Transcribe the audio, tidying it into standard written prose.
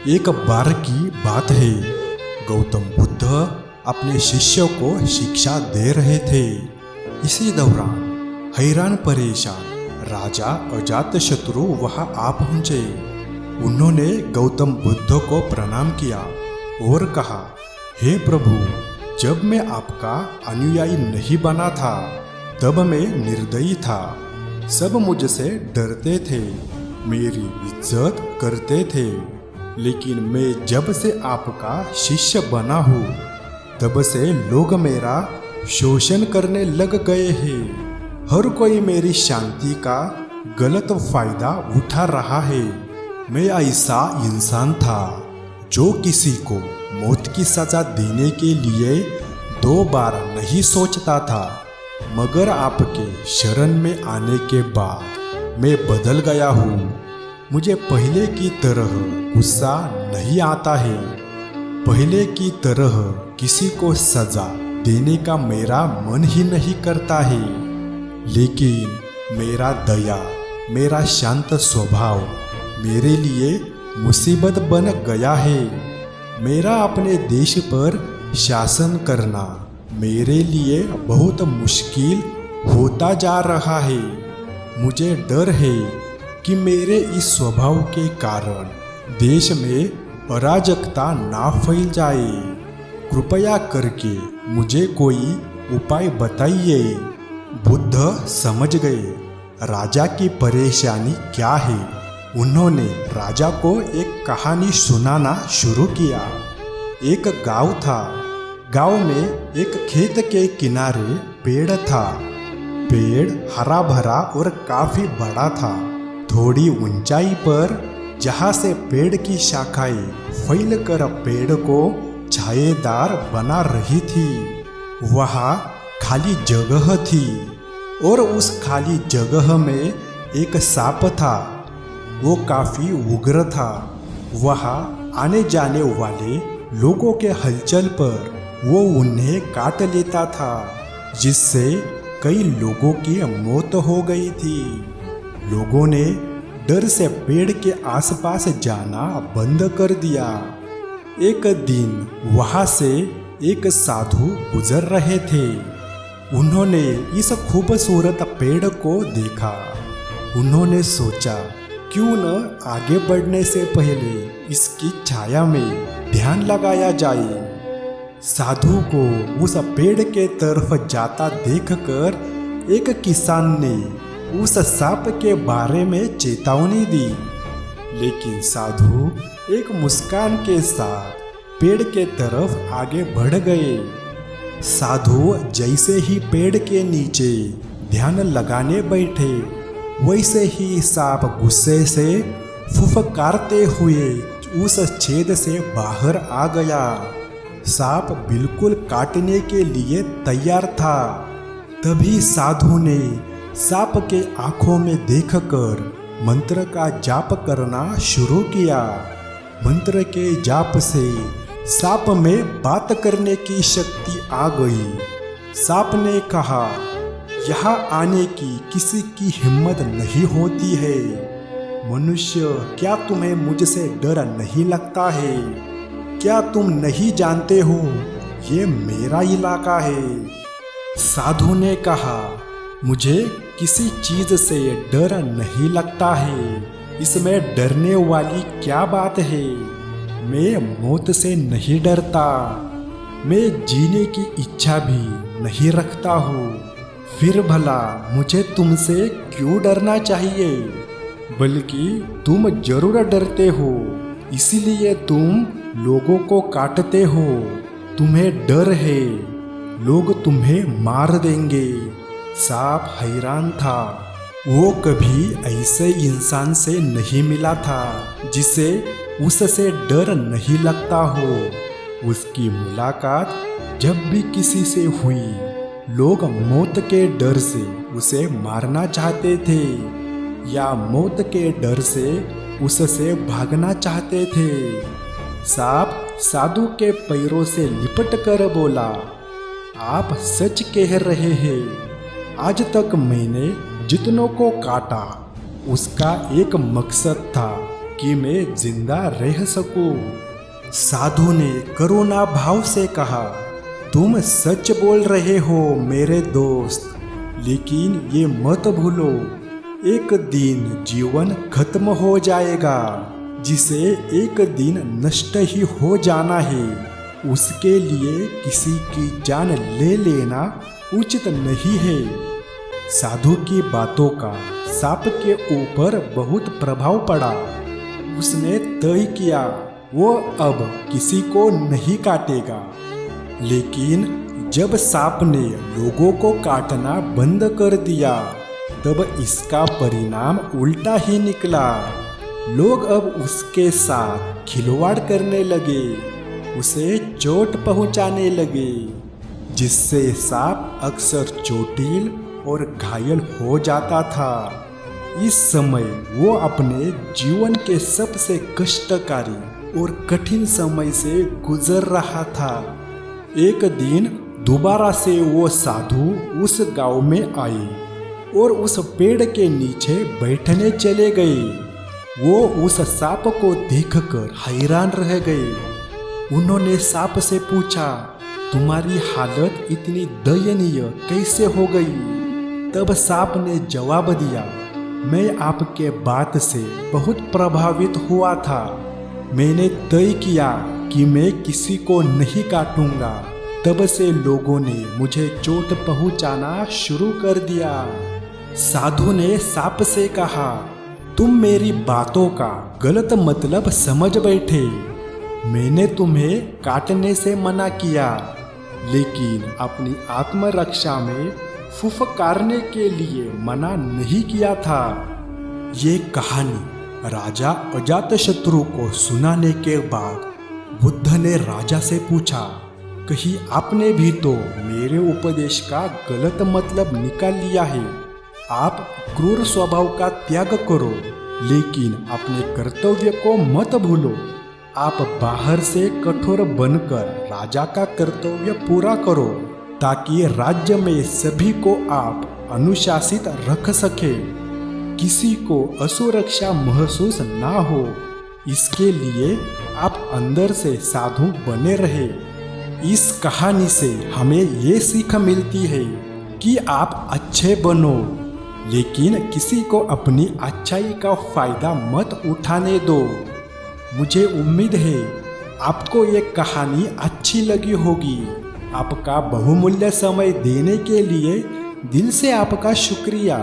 एक बार की बात है, गौतम बुद्ध अपने शिष्यों को शिक्षा दे रहे थे। इसी दौरान हैरान परेशान राजा अजातशत्रु वहां आ पहुंचे। उन्होंने गौतम बुद्ध को प्रणाम किया और कहा, हे प्रभु, जब मैं आपका अनुयायी नहीं बना था तब मैं निर्दयी था। सब मुझसे डरते थे, मेरी इज्जत करते थे, लेकिन मैं जब से आपका शिष्य बना हूँ तब से लोग मेरा शोषण करने लग गए हैं। हर कोई मेरी शांति का गलत फायदा उठा रहा है। मैं ऐसा इंसान था जो किसी को मौत की सजा देने के लिए 2 बार नहीं सोचता था, मगर आपके शरण में आने के बाद मैं बदल गया हूँ। मुझे पहले की तरह गुस्सा नहीं आता है। पहले की तरह किसी को सजा देने का मेरा मन ही नहीं करता है। लेकिन मेरा दया, मेरा शांत स्वभाव मेरे लिए मुसीबत बन गया है। मेरा अपने देश पर शासन करना मेरे लिए बहुत मुश्किल होता जा रहा है। मुझे डर है कि मेरे इस स्वभाव के कारण देश में अराजकता ना फैल जाए। कृपया करके मुझे कोई उपाय बताइए। बुद्ध समझ गए राजा की परेशानी क्या है। उन्होंने राजा को एक कहानी सुनाना शुरू किया। एक गांव था। गांव में एक खेत के किनारे पेड़ था। पेड़ हरा भरा और काफी बड़ा था। थोड़ी ऊंचाई पर, जहां से पेड़ की शाखाएं फैलकर पेड़ को छायेदार बना रही थी, वहां खाली जगह थी और उस खाली जगह में एक सांप था। वो काफी उग्र था। वहां आने जाने वाले लोगों के हलचल पर वो उन्हें काट लेता था, जिससे कई लोगों की मौत हो गई थी। लोगों ने डर से पेड़ के आसपास जाना बंद कर दिया। एक दिन वहां से एक साधु गुजर रहे थे। उन्होंने इस खूबसूरत पेड़ को देखा। उन्होंने सोचा, क्यों न आगे बढ़ने से पहले इसकी छाया में ध्यान लगाया जाए। साधु को उस पेड़ के तरफ जाता देखकर एक किसान ने उस सांप के बारे में चेतावनी दी, लेकिन साधु एक मुस्कान के साथ पेड़ के तरफ आगे बढ़ गए। साधु जैसे ही पेड़ के नीचे ध्यान लगाने बैठे, वैसे ही सांप गुस्से से फुफकारते हुए उस छेद से बाहर आ गया। सांप बिल्कुल काटने के लिए तैयार था। तभी साधु ने सांप के आंखों में देखकर मंत्र का जाप करना शुरू किया। मंत्र के जाप से सांप में बात करने की शक्ति आ गई। सांप ने कहा, यहाँ आने की किसी की हिम्मत नहीं होती है। मनुष्य, क्या तुम्हें मुझसे डर नहीं लगता है? क्या तुम नहीं जानते हो, ये मेरा इलाका है। साधु ने कहा, मुझे किसी चीज से डर नहीं लगता है। इसमें डरने वाली क्या बात है? मैं मौत से नहीं डरता। मैं जीने की इच्छा भी नहीं रखता हूँ। फिर भला मुझे तुमसे क्यों डरना चाहिए? बल्कि तुम जरूर डरते हो, इसीलिए तुम लोगों को काटते हो। तुम्हें डर है, लोग तुम्हें मार देंगे। सांप हैरान था। वो कभी ऐसे इंसान से नहीं मिला था जिसे उससे डर नहीं लगता हो। उसकी मुलाकात जब भी किसी से हुई, लोग मौत के डर से उसे मारना चाहते थे या मौत के डर से उससे भागना चाहते थे। सांप साधु के पैरों से लिपट कर बोला, आप सच कह रहे हैं। आज तक मैंने जितनों को काटा, उसका एक मकसद था कि मैं जिंदा रह सकूं। साधु ने करुणा भाव से कहा, तुम सच बोल रहे हो मेरे दोस्त, लेकिन ये मत भूलो, एक दिन जीवन खत्म हो जाएगा, जिसे एक दिन नष्ट ही हो जाना है। उसके लिए किसी की जान ले लेना उचित नहीं है। साधु की बातों का सांप के ऊपर बहुत प्रभाव पड़ा। उसने तय किया वो अब किसी को नहीं काटेगा। लेकिन जब सांप ने लोगों को काटना बंद कर दिया, तब इसका परिणाम उल्टा ही निकला। लोग अब उसके साथ खिलवाड़ करने लगे, उसे चोट पहुंचाने लगे, जिससे सांप अक्सर चोटिल और घायल हो जाता था। इस समय वो अपने जीवन के सबसे कष्टकारी और कठिन समय से गुजर रहा था। एक दिन दोबारा से वो साधु उस गांव में आए और उस पेड़ के नीचे बैठने चले गए। वो उस सांप को देखकर हैरान रह गए। उन्होंने सांप से पूछा, तुम्हारी हालत इतनी दयनीय कैसे हो गई? तब सांप ने जवाब दिया, मैं आपके बात से बहुत प्रभावित हुआ था। मैंने तय किया कि मैं किसी को नहीं काटूंगा। तब से लोगों ने मुझे चोट पहुंचाना शुरू कर दिया। साधु ने सांप से कहा, तुम मेरी बातों का गलत मतलब समझ बैठे। मैंने तुम्हें काटने से मना किया, लेकिन अपनी आत्मरक्षा में फुफकारने के लिए मना नहीं किया था। ये कहानी राजा अजातशत्रु को सुनाने के बाद बुद्ध ने राजा से पूछा, कहीं आपने भी तो मेरे उपदेश का गलत मतलब निकाल लिया है। आप क्रूर स्वभाव का त्याग करो, लेकिन अपने कर्तव्य को मत भूलो। आप बाहर से कठोर बनकर राजा का कर्तव्य पूरा करो, ताकि राज्य में सभी को आप अनुशासित रख सके, किसी को असुरक्षा महसूस ना हो। इसके लिए आप अंदर से साधु बने रहे। इस कहानी से हमें ये सीख मिलती है कि आप अच्छे बनो, लेकिन किसी को अपनी अच्छाई का फायदा मत उठाने दो। मुझे उम्मीद है आपको ये कहानी अच्छी लगी होगी। आपका बहुमूल्य समय देने के लिए दिल से आपका शुक्रिया।